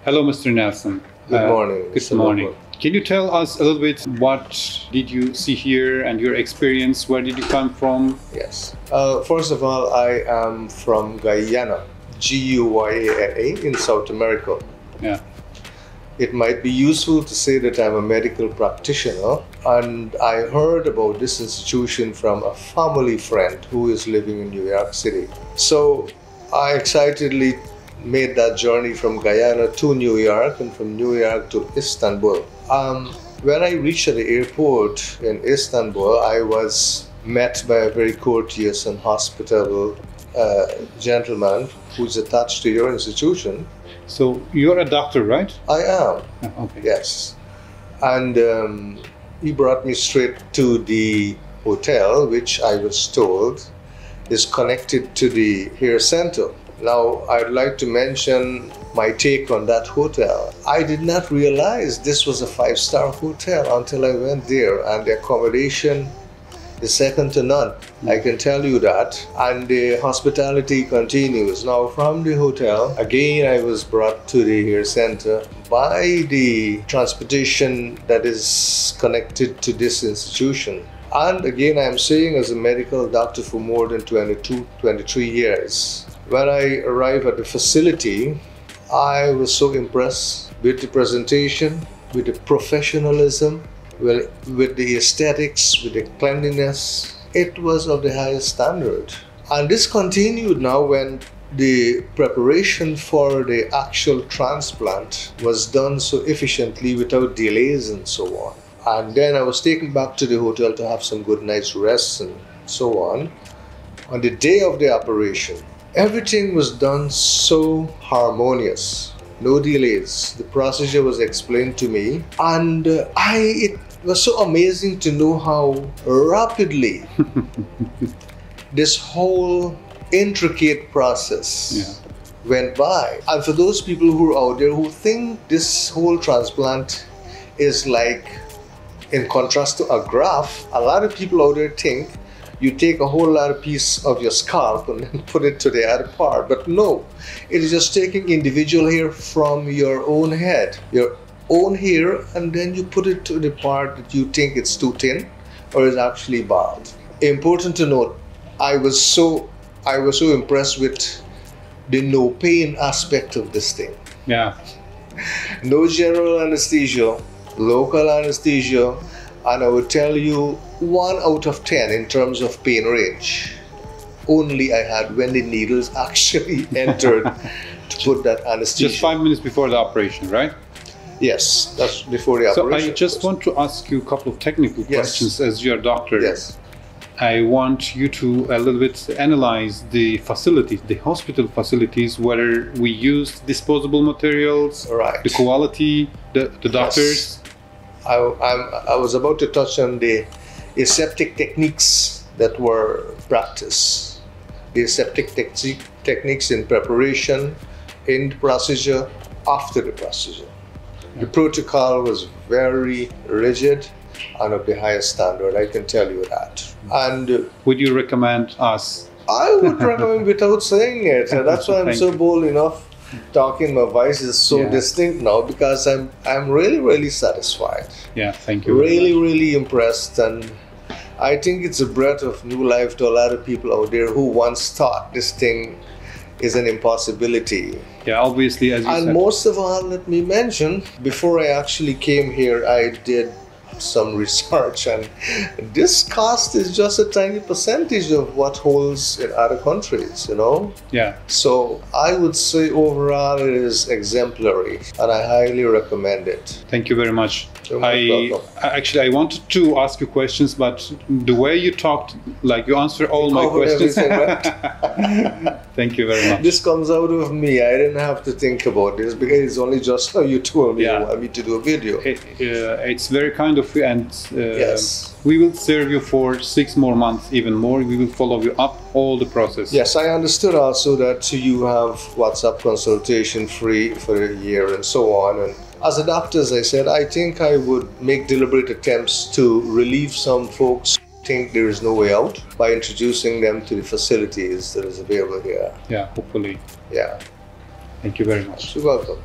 Hello, Mr. Nelson. Good morning. Good morning. Can you tell us a little bit what did you see here and your experience? Where did you come from? Yes. First of all, I am from Guyana, Guyana in South America. Yeah. It might be useful to say that I'm a medical practitioner, and I heard about this institution from a family friend who is living in New York City. So I excitedly made that journey from Guyana to New York and from New York to Istanbul. When I reached the airport in Istanbul, I was met by a very courteous and hospitable gentleman who's attached to your institution. So you're a doctor, right? I am. Oh, okay. Yes. And he brought me straight to the hotel, which I was told is connected to the hair center. Now, I'd like to mention my take on that hotel. I did not realize this was a five-star hotel until I went there, and the accommodation is second to none. I can tell you that. And the hospitality continues. Now, from the hotel, again, I was brought to the hair center by the transportation that is connected to this institution. And again, I'm saying as a medical doctor for more than 22, 23 years. When I arrived at the facility, I was so impressed with the presentation, with the professionalism, with the aesthetics, with the cleanliness. It was of the highest standard. And this continued now when the preparation for the actual transplant was done so efficiently without delays and so on. And then I was taken back to the hotel to have some good night's rest and so on. On the day of the operation, everything was done so harmonious, no delays. The procedure was explained to me, and it was so amazing to know how rapidly this whole intricate process went by. And for those people who are out there who think this whole transplant is like, in contrast to a graft, a lot of people out there think you take a whole lot of piece of your scalp and then put it to the other part. But no, it is just taking individual hair from your own head, your own hair, and then you put it to the part that you think it's too thin or is actually bald. Important to note, I was so impressed with the no pain aspect of this thing. Yeah. No general anesthesia, local anesthesia, and I would tell you 1 out of 10 in terms of pain range. Only I had when the needles actually entered to put that anesthesia. Just 5 minutes before the operation, right? Yes, that's before the operation. So I just want to ask you a couple of technical questions as you're a doctor. Yes. I want you to a little bit analyze the facilities, the hospital facilities, whether we use disposable materials, right, the quality, the doctors. Yes. I was about to touch on the aseptic techniques that were practiced. The aseptic techniques in preparation, in the procedure, after the procedure. The protocol was very rigid and of the highest standard, I can tell you that. And would you recommend us? I would recommend without saying it. And that's why I'm so bold enough talking. My voice is so distinct now because I'm really satisfied. Yeah, thank you. Really impressed, and I think it's a breath of new life to a lot of people out there who once thought this thing is an impossibility. Yeah, obviously, as you said. And most of all, let me mention, before I actually came here, I did some research, and this cost is just a tiny percentage of what holds in other countries, you know? Yeah. So I would say overall it is exemplary, and I highly recommend it. Thank you very much. You're most welcome. Actually, I wanted to ask you questions, but the way you talked, like you answered all my questions. Thank you very much. This comes out of me. I didn't have to think about this because it's only just how you told me you want me to do a video. It's very kind of you, and yes, we will serve you for 6 more months, even more. We will follow you up all the process. Yes, I understood also that you have WhatsApp consultation free for a year and so on. And as a doctor, as I said, I think I would make deliberate attempts to relieve some folks who think there is no way out by introducing them to the facilities that is available here. Yeah, hopefully. Yeah. Thank you very much. You're welcome.